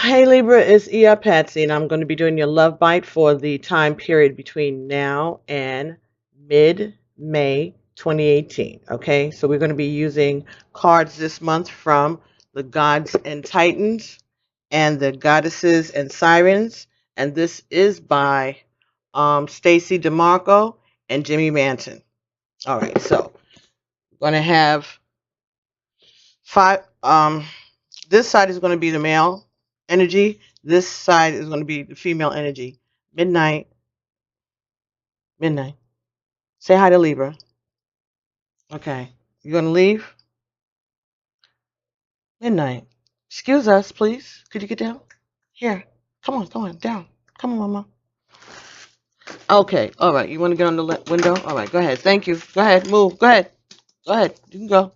Hey Libra, it's Ea Patsy, and I'm going to be doing your love bite for the time period between now and mid-May 2018. Okay, so we're going to be using cards this month from the Gods and Titans and the Goddesses and Sirens, and this is by Stacy DeMarco and Jimmy Manton. All right, so we're going to have five. This side is going to be the male energy. This side is going to be the female energy. Midnight, midnight. Say hi to Libra. Okay. You going to leave? Midnight. Excuse us, please. Could you get down? Here. Come on, down. Come on, Mama. Okay. All right. You want to get on the window? All right. Go ahead. Thank you. Go ahead. Move. Go ahead. Go ahead. You can go.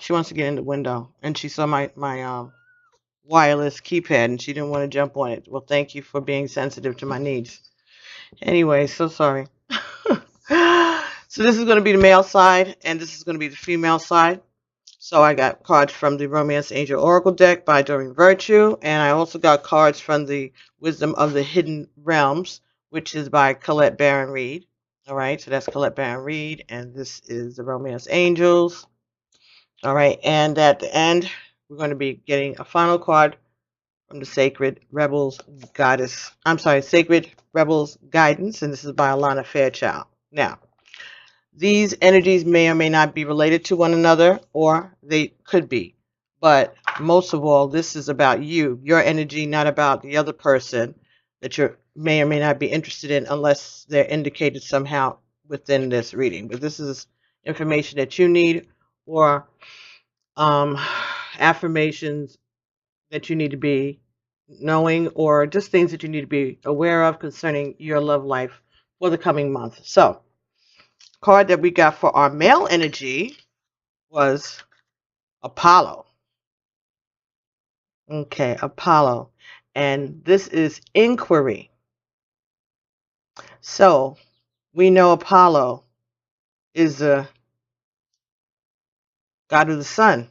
She wants to get in the window, and she saw my wireless keypad, and she didn't want to jump on it. Well, thank you for being sensitive to my needs. Anyway, so sorry. So this is going to be the male side, and this is going to be the female side. So I got cards from the Romance Angel Oracle deck by Doreen Virtue, and I also got cards from the Wisdom of the Hidden Realms, which is by Colette Baron Reed. All right, so that's Colette Baron Reed, and this is the Romance Angels. All right, and at the end, we're going to be getting a final card from the Sacred Rebels Goddess. I'm sorry, Sacred Rebels Guidance, and this is by Alana Fairchild. Now, these energies may or may not be related to one another, or they could be. But most of all, this is about you, your energy, not about the other person that you may or may not be interested in unless they're indicated somehow within this reading. But this is information that you need, or affirmations that you need to be knowing, or just things that you need to be aware of concerning your love life for the coming month. So, card that we got for our male energy was Apollo. Okay, Apollo. And this is inquiry. So, we know Apollo is the god of the sun.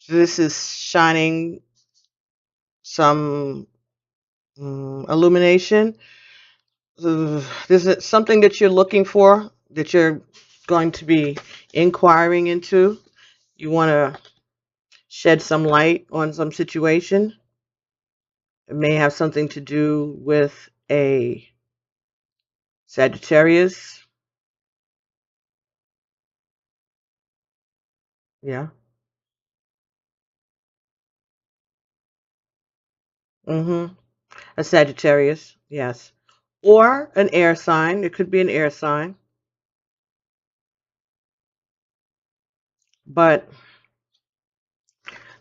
So this is shining some illumination. This is something that you're looking for, that you're going to be inquiring into. You want to shed some light on some situation. It may have something to do with a Sagittarius. Yeah. Mm-hmm. A Sagittarius, yes. Or an air sign. It could be an air sign. But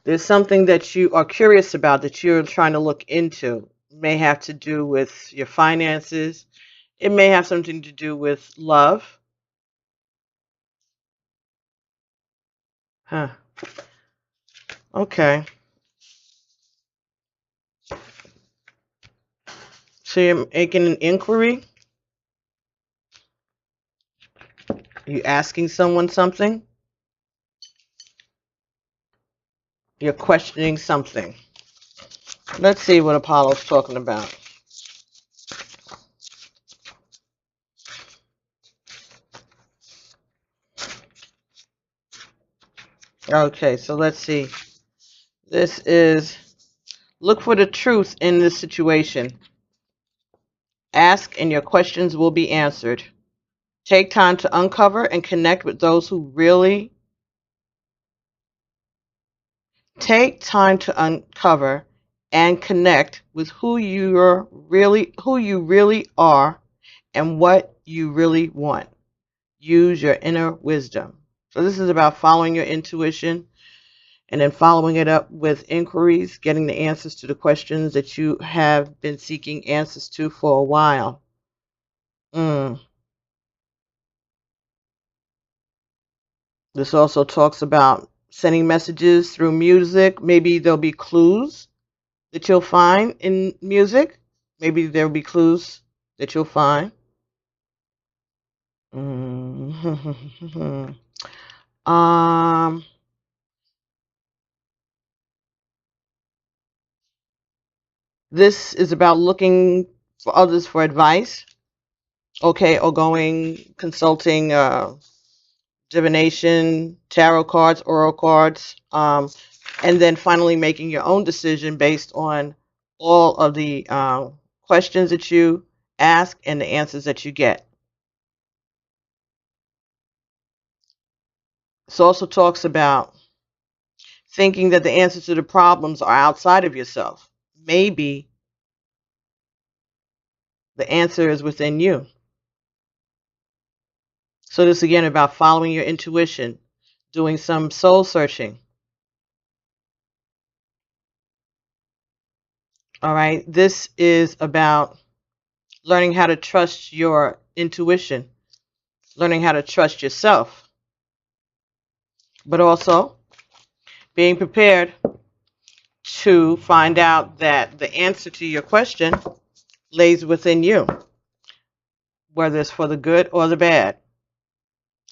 there's something that you are curious about that you're trying to look into. It may have to do with your finances. It may have something to do with love. Huh. Okay. So you're making an inquiry? You asking someone something? You're questioning something. Let's see what Apollo's talking about. Okay, so let's see. This is look for the truth in this situation. Ask and your questions will be answered. Take time to uncover and connect with those who really take time to uncover and connect with who you really are and what you really want. Use your inner wisdom. So this is about following your intuition and then following it up with inquiries, getting the answers to the questions that you have been seeking answers to for a while. This also talks about sending messages through music. Maybe there'll be clues that you'll find in music. Maybe there'll be clues that you'll find. um, This is about looking for others for advice, okay, or going consulting divination, tarot cards, oral cards, and then finally making your own decision based on all of the questions that you ask and the answers that you get. This also talks about thinking that the answers to the problems are outside of yourself. Maybe the answer is within you. So this again about following your intuition, doing some soul searching. All right, this is about learning how to trust your intuition, learning how to trust yourself, but also being prepared to find out that the answer to your question lays within you, whether it's for the good or the bad.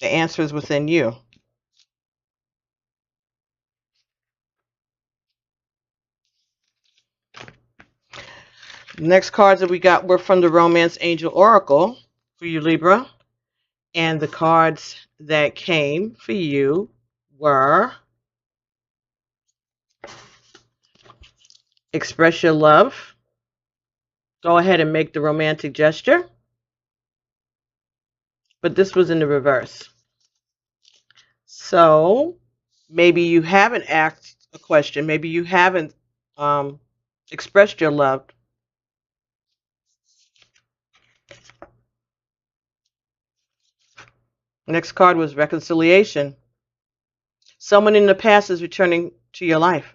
The answer is within you. Next cards that we got were from the Romance Angel Oracle for you, Libra. And the cards that came for you were Express Your Love. Go ahead and make the romantic gesture. But this was in the reverse. So maybe you haven't asked a question. Maybe you haven't expressed your love. Next card was Reconciliation. Someone in the past is returning to your life.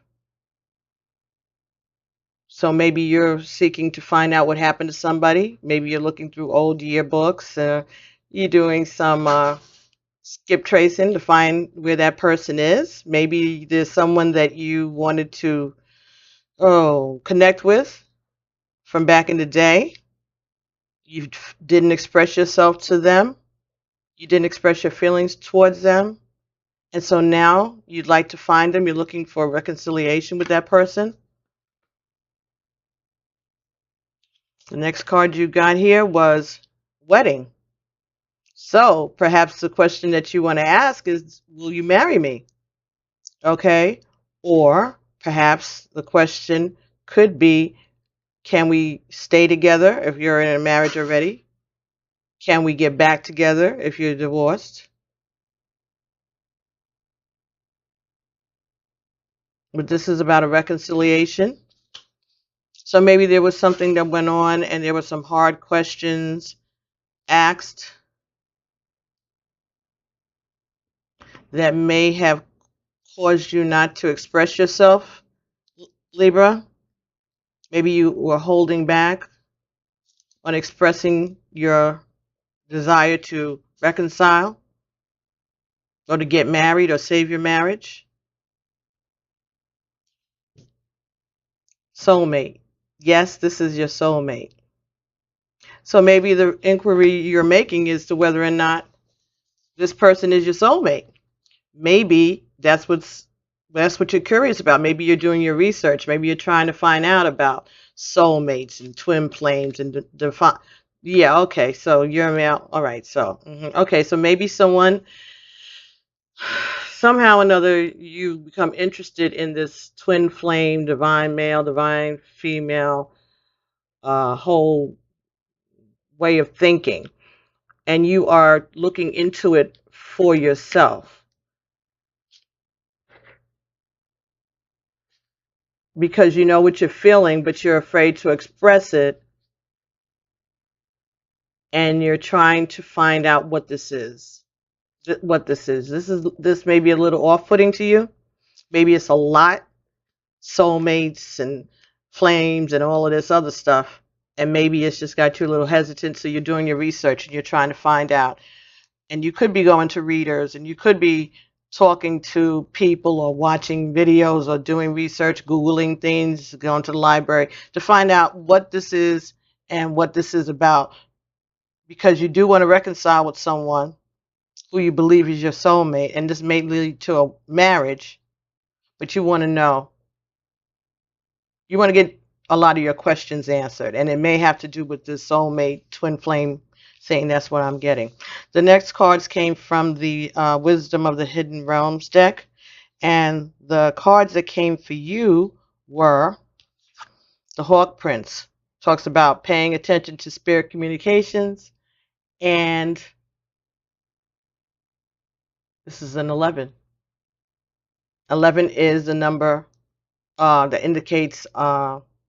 So maybe you're seeking to find out what happened to somebody. Maybe you're looking through old yearbooks. You're doing some skip tracing to find where that person is. Maybe there's someone that you wanted to connect with from back in the day. You didn't express yourself to them. You didn't express your feelings towards them. And so now you'd like to find them. You're looking for reconciliation with that person. The next card you got here was Wedding. So perhaps the question that you want to ask is, will you marry me? Okay. Or perhaps the question could be, can we stay together if you're in a marriage already? Can we get back together if you're divorced? But this is about a reconciliation. So maybe there was something that went on and there were some hard questions asked that may have caused you not to express yourself, Libra. Maybe you were holding back on expressing your desire to reconcile or to get married or save your marriage. Soulmate. Yes, this is your soulmate. So maybe the inquiry you're making is to whether or not this person is your soulmate. Maybe that's what you're curious about. Maybe you're doing your research. Maybe you're trying to find out about soulmates and twin flames and define. Yeah, okay. So you're a male. All right. So okay. So maybe someone somehow or another you become interested in this twin flame, divine male, divine female, whole way of thinking, and you are looking into it for yourself because you know what you're feeling, but you're afraid to express it, and you're trying to find out what this is. What this is. This may be a little off-putting to you. Maybe it's a lot, soulmates and flames and all of this other stuff. And maybe it's just got you a little hesitant, so you're doing your research and you're trying to find out. And you could be going to readers, and you could be talking to people or watching videos or doing research, Googling things, going to the library to find out what this is and what this is about. Because you do want to reconcile with someone who you believe is your soulmate, and this may lead to a marriage, but you want to know. You want to get a lot of your questions answered. And it may have to do with this soulmate twin flame saying that's what I'm getting. The next cards came from the Wisdom of the Hidden Realms deck. And the cards that came for you were the Hawk Prince. Talks about paying attention to spirit communications. And this is an 11. 11 is the number that indicates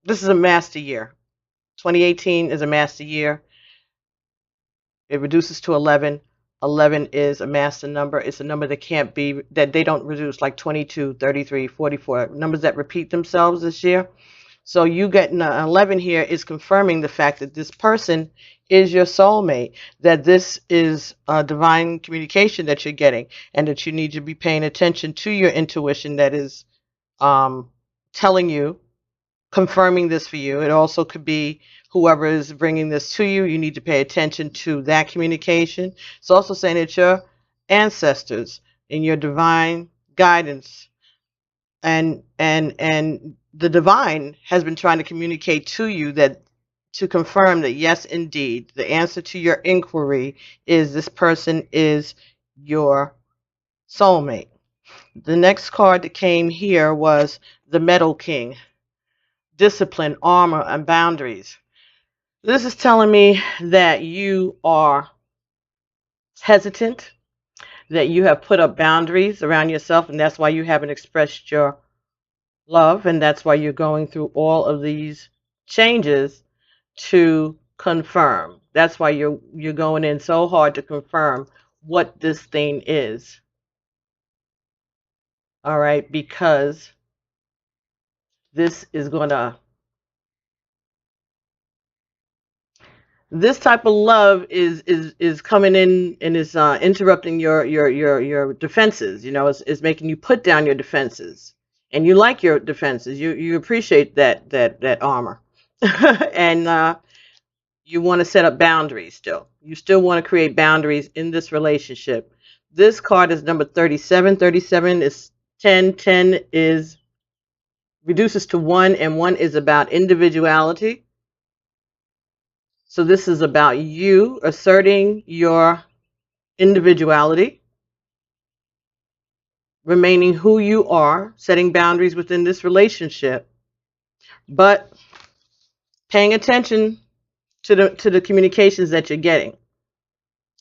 this is a master year. 2018 is a master year. It reduces to 11. 11 is a master number. It's a number that can't be, that they don't reduce, like 22, 33, 44, numbers that repeat themselves this year. So you getting an 11 here is confirming the fact that this person is your soulmate, that this is a divine communication that you're getting, and that you need to be paying attention to your intuition that is telling you, confirming this for you. It also could be whoever is bringing this to you. You need to pay attention to that communication. It's also saying that your ancestors and your divine guidance and the divine has been trying to communicate to you, that to confirm that yes, indeed, the answer to your inquiry is this person is your soulmate. The next card that came here was the Metal King. Discipline, armor, and boundaries. This is telling me that you are hesitant, that you have put up boundaries around yourself, and that's why you haven't expressed your love, and that's why you're going through all of these changes to confirm. That's why you're going in so hard to confirm what this thing is. All right, because this is going to, this type of love is coming in and is interrupting your defenses. You know, it's making you put down your defenses, and you like your defenses. You appreciate that armor, and you want to set up boundaries. You still want to create boundaries in this relationship. This card is number 37. 37 is 10. 10 is reduces to 1, and 1 is about individuality. So this is about you asserting your individuality, remaining who you are, setting boundaries within this relationship, but paying attention to the communications that you're getting.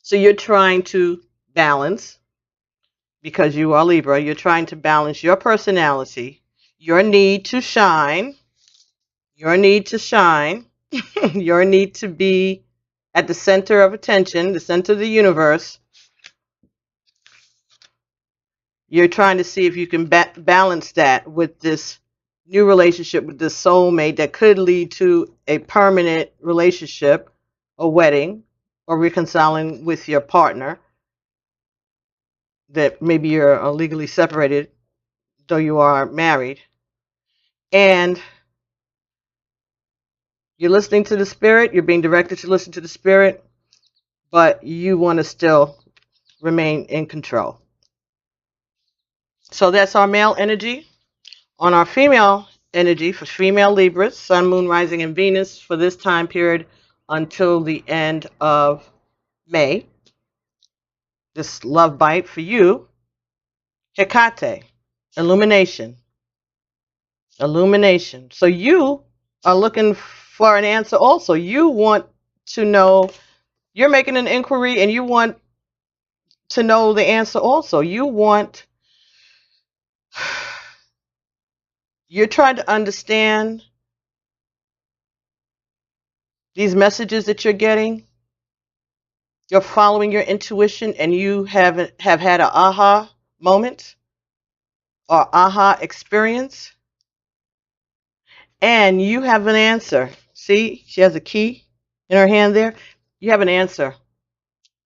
So you're trying to balance, because you are Libra, you're trying to balance your personality, your need to shine, your need to be at the center of attention, the center of the universe. You're trying to see if you can balance that with this new relationship, with this soulmate that could lead to a permanent relationship, a wedding, or reconciling with your partner, that maybe you're legally separated, though you are married. And you're listening to the spirit, you're being directed to listen to the spirit, but you want to still remain in control. So that's our male energy. On our female energy, for female Libras, Sun, Moon, Rising, and Venus, for this time period until the end of May, this love bite for you, Hecate, illumination. Illumination. So you are looking for an answer also. You want to know, you're making an inquiry, and you want to know the answer also. You're trying to understand these messages that you're getting. You're following your intuition, and you have had an aha moment or aha experience, and you have an answer. See, she has a key in her hand there. You have an answer.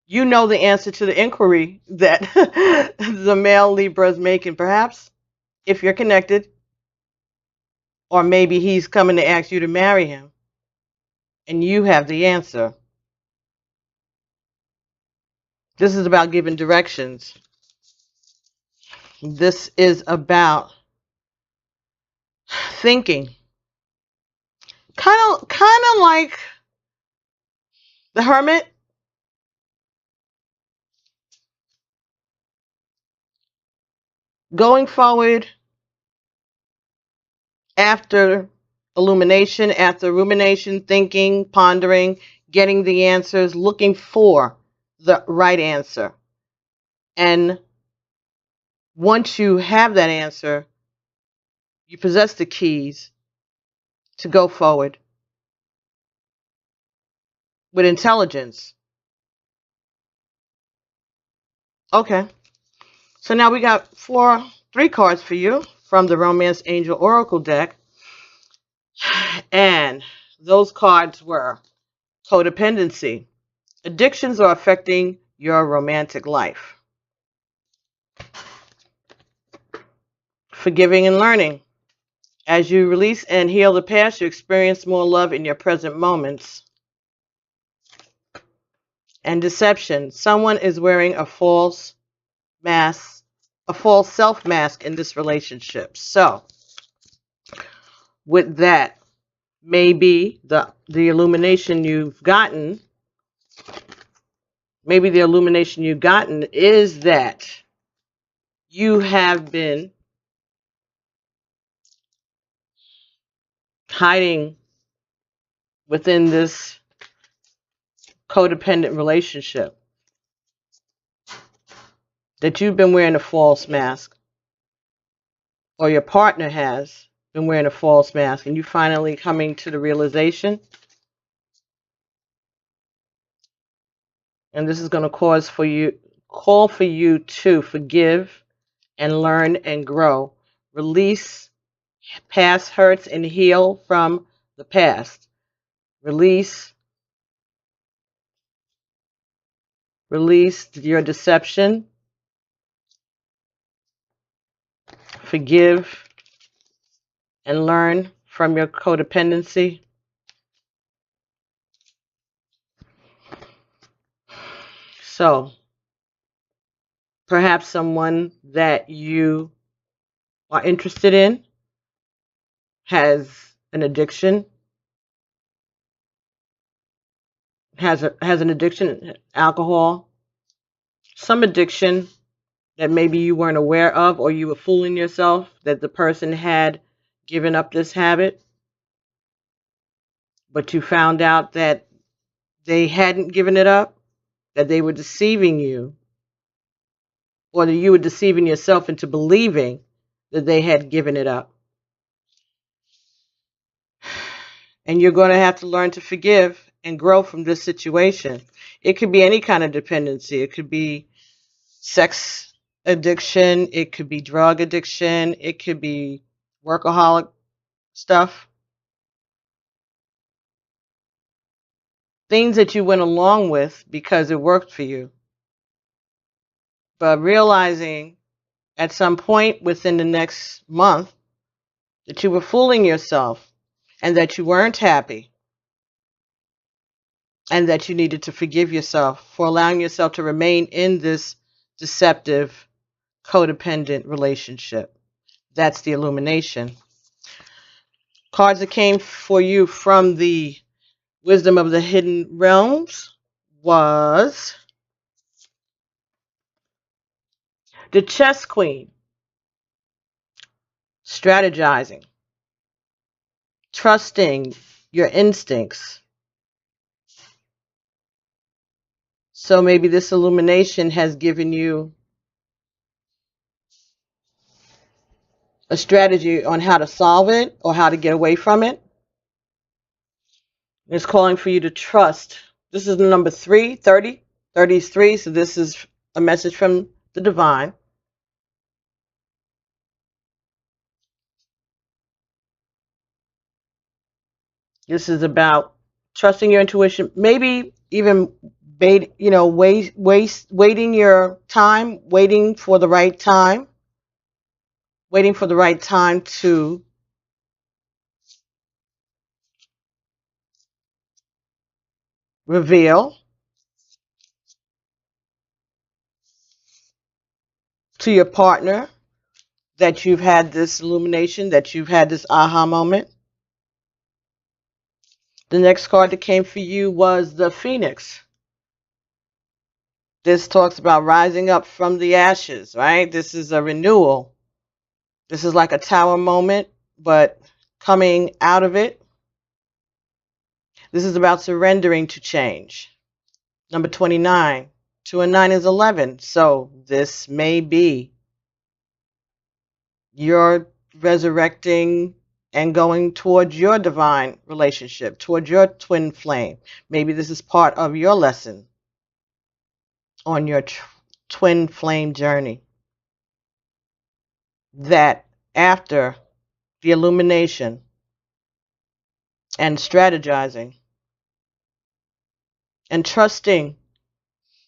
You know the answer to the inquiry that the male Libra is making, perhaps, if you're connected, or maybe he's coming to ask you to marry him, and you have the answer. This is about giving directions. This is about thinking. Kind of like the Hermit. Going forward after illumination, after rumination, thinking, pondering, getting the answers, looking for the right answer. And once you have that answer, you possess the keys to go forward with intelligence. Okay. So now we got three cards for you from the Romance Angel Oracle deck. And those cards were codependency. Addictions are affecting your romantic life. Forgiving and learning. As you release and heal the past, you experience more love in your present moments. And deception. Someone is wearing a false mask, a false self mask in this relationship. So, with that, maybe the illumination you've gotten, is that you have been hiding within this codependent relationship, that you've been wearing a false mask, or your partner has been wearing a false mask, and you finally coming to the realization. And this is going to call for you to forgive and learn and grow. Release past hurts and heal from the past. Release your deception. Forgive and learn from your codependency. So, perhaps someone that you are interested in has an addiction, has an addiction, alcohol, some addiction that maybe you weren't aware of, or you were fooling yourself that the person had given up this habit, but you found out that they hadn't given it up, that they were deceiving you, or that you were deceiving yourself into believing that they had given it up. And you're going to have to learn to forgive and grow from this situation. It could be any kind of dependency. It could be sex addiction. It could be drug addiction. It could be workaholic stuff. Things that you went along with because it worked for you. But realizing at some point within the next month that you were fooling yourself and that you weren't happy, and that you needed to forgive yourself for allowing yourself to remain in this deceptive, codependent relationship. That's the illumination. Cards that came for you from the Wisdom of the Hidden Realms was the Chess Queen. Strategizing. Trusting your instincts. So maybe this illumination has given you a strategy on how to solve it or how to get away from it. It's calling for you to trust. This is the number 3, 30. 30 is 3, so this is a message from the divine. This is about trusting your intuition, maybe even waiting your time, waiting for the right time to reveal to your partner that you've had this illumination, that you've had this aha moment. The next card that came for you was the Phoenix. This talks about rising up from the ashes, right? This is a renewal. This is like a tower moment, but coming out of it. This is about surrendering to change. Number 29. 2 and 9 is 11. So this may be your resurrecting and going towards your divine relationship, towards your twin flame. Maybe this is part of your lesson on your twin flame journey. That after the illumination and strategizing and trusting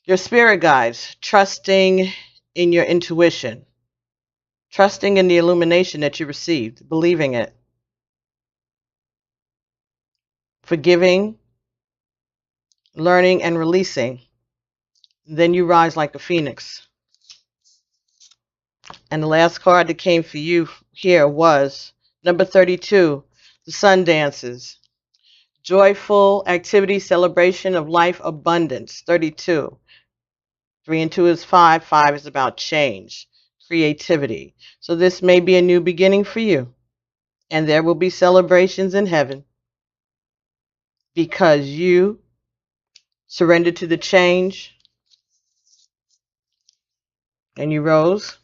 your spirit guides, trusting in your intuition, trusting in the illumination that you received, believing it, forgiving, learning, and releasing, then you rise like a phoenix. And the last card that came for you here was number 32, the sun dances. Joyful activity, celebration of life, abundance. 32. 3 and 2 is 5. 5 is about change, creativity. So this may be a new beginning for you. And there will be celebrations in heaven because you surrendered to the change and you rose.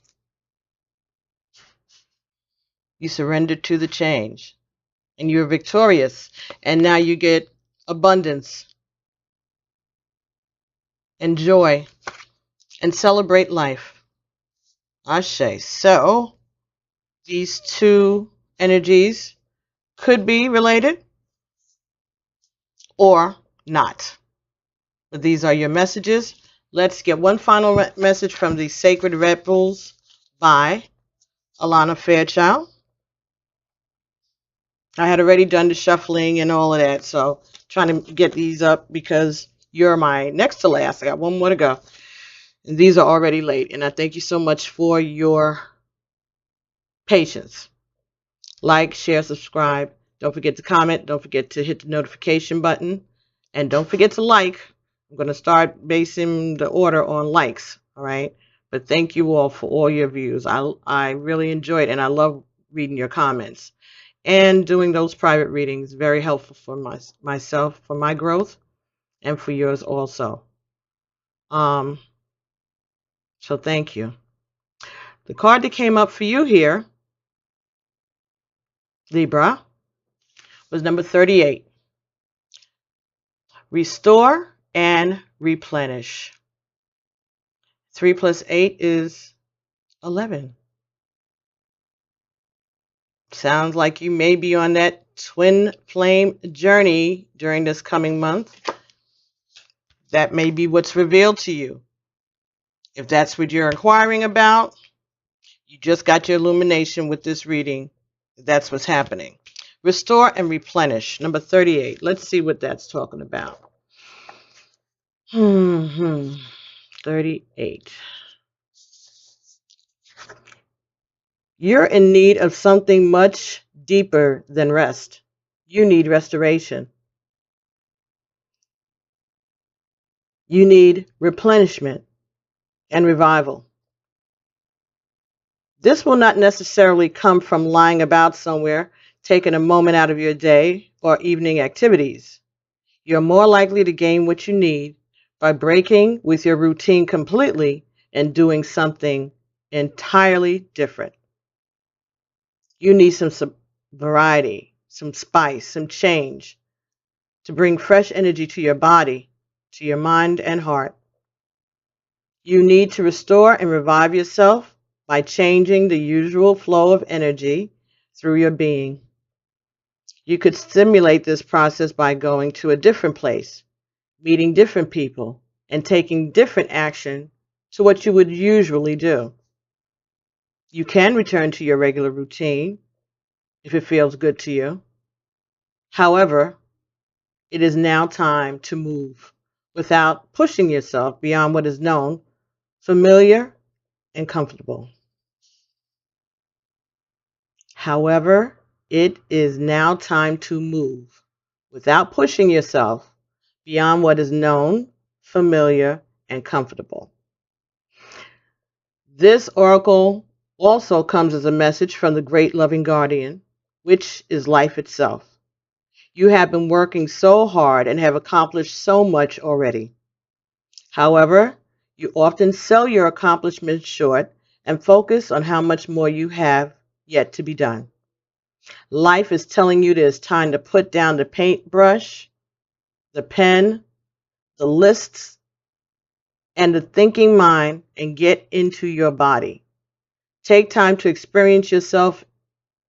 You surrendered to the change and you're victorious. And now you get abundance and joy and celebrate life. Ashe. So these two energies could be related or not. But these are your messages. Let's get one final message from the Sacred Rebels by Alana Fairchild. I had already done the shuffling and all of that, so trying to get these up because you're my next to last. I got one more to go. And these are already late, and I thank you so much for your patience. Like, share, subscribe. Don't forget to comment. Don't forget to hit the notification button. And don't forget to like. I'm going to start basing the order on likes, all right? But thank you all for all your views. I really enjoyed it, and I love reading your comments. And doing those private readings, very helpful for myself, for my growth, and for yours also. So thank you. The card that came up for you here, Libra, was number 38. Restore and replenish. 3 plus 8 is 11. Sounds like you may be on that twin flame journey during this coming month. That may be what's revealed to you. If that's what you're inquiring about, you just got your illumination with this reading. That's what's happening. Restore and replenish. Number 38. Let's see what that's talking about. 38. You're in need of something much deeper than rest. You need restoration. You need replenishment and revival. This will not necessarily come from lying about somewhere, taking a moment out of your day or evening activities. You're more likely to gain what you need by breaking with your routine completely and doing something entirely different. You need some variety, some spice, some change to bring fresh energy to your body, to your mind and heart. You need to restore and revive yourself by changing the usual flow of energy through your being. You could stimulate this process by going to a different place, meeting different people, and taking different action to what you would usually do. You can return to your regular routine if it feels good to you. However, it is now time to move without pushing yourself beyond what is known, familiar, and comfortable. However, it is now time to move without pushing yourself beyond what is known, familiar, and comfortable. This oracle also comes as a message from the great loving guardian, which is life itself. You have been working so hard and have accomplished so much already. However, you often sell your accomplishments short and focus on how much more you have yet to be done. Life is telling you that it's time to put down the paintbrush, the pen, the lists, and the thinking mind and get into your body. Take time to experience yourself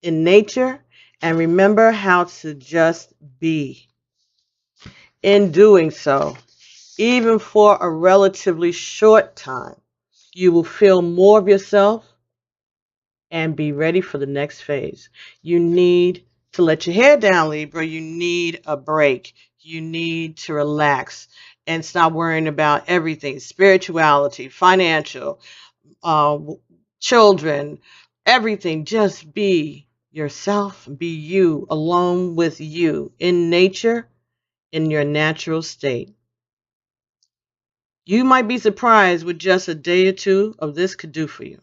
in nature and remember how to just be. In doing so, even for a relatively short time, you will feel more of yourself and be ready for the next phase. You need to let your hair down, Libra. You need a break. You need to relax and stop worrying about everything, spirituality, financial, uh, children, everything. Just be yourself, be you, alone with you, in nature, in your natural state. You might be surprised what just a day or two of this could do for you.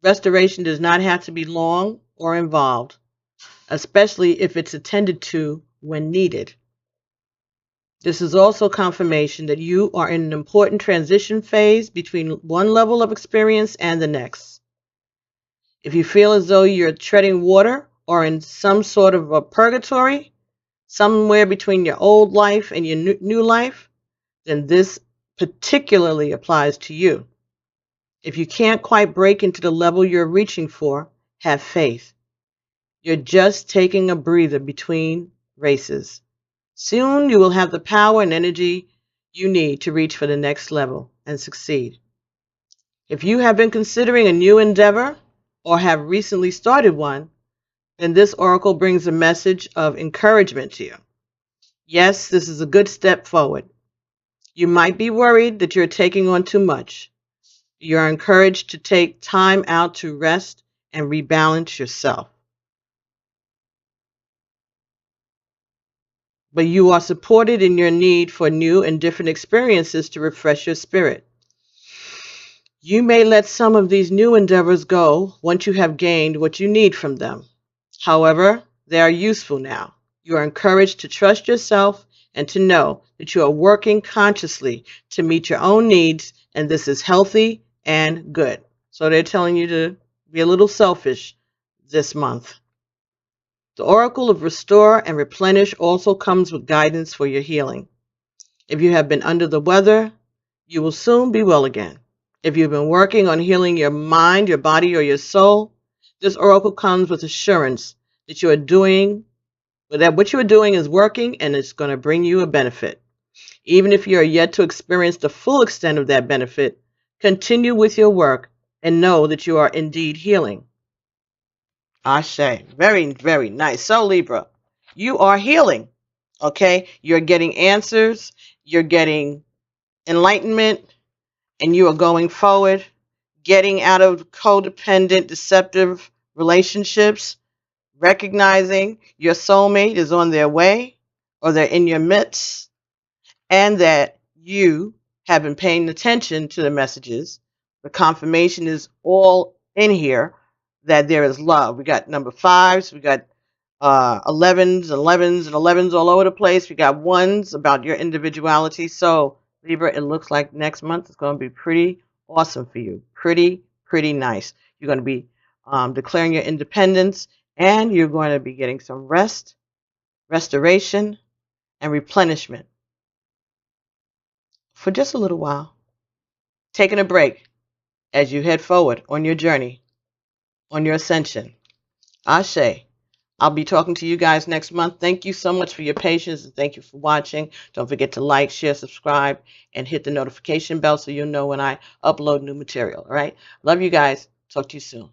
Restoration does not have to be long or involved, especially if it's attended to when needed. This is also confirmation that you are in an important transition phase between one level of experience and the next. If you feel as though you're treading water or in some sort of a purgatory, somewhere between your old life and your new life, then this particularly applies to you. If you can't quite break into the level you're reaching for, have faith. You're just taking a breather between races. Soon you will have the power and energy you need to reach for the next level and succeed. If you have been considering a new endeavor or have recently started one, then this oracle brings a message of encouragement to you. Yes, this is a good step forward. You might be worried that you're taking on too much. You're encouraged to take time out to rest and rebalance yourself. But you are supported in your need for new and different experiences to refresh your spirit. You may let some of these new endeavors go once you have gained what you need from them. However, they are useful now. You are encouraged to trust yourself and to know that you are working consciously to meet your own needs, and this is healthy and good. So they're telling you to be a little selfish this month. The Oracle of Restore and Replenish also comes with guidance for your healing. If you have been under the weather, you will soon be well again. If you've been working on healing your mind, your body, or your soul, this oracle comes with assurance that what you are doing is working and it's going to bring you a benefit. Even if you are yet to experience the full extent of that benefit, continue with your work and know that you are indeed healing. Ashe. Very, very nice. So, Libra, you are healing. Okay? You're getting answers, you're getting enlightenment, and you are going forward, getting out of codependent, deceptive relationships, recognizing your soulmate is on their way or they're in your midst, and that you have been paying attention to the messages. The confirmation is all in here that there is love. We got number 5s, we got 11s, 11s, and 11s all over the place. We got 1s about your individuality. So, Libra, it looks like next month is going to be pretty awesome for you. Pretty nice. You're going to be declaring your independence, and you're going to be getting some rest, restoration, and replenishment for just a little while. Taking a break as you head forward on your journey, on your ascension. Ashe. I'll be talking to you guys next month. Thank you so much for your patience, and thank you for watching. Don't forget to like, share, subscribe, and hit the notification bell so you'll know when I upload new material. All right? Love you guys. Talk to you soon.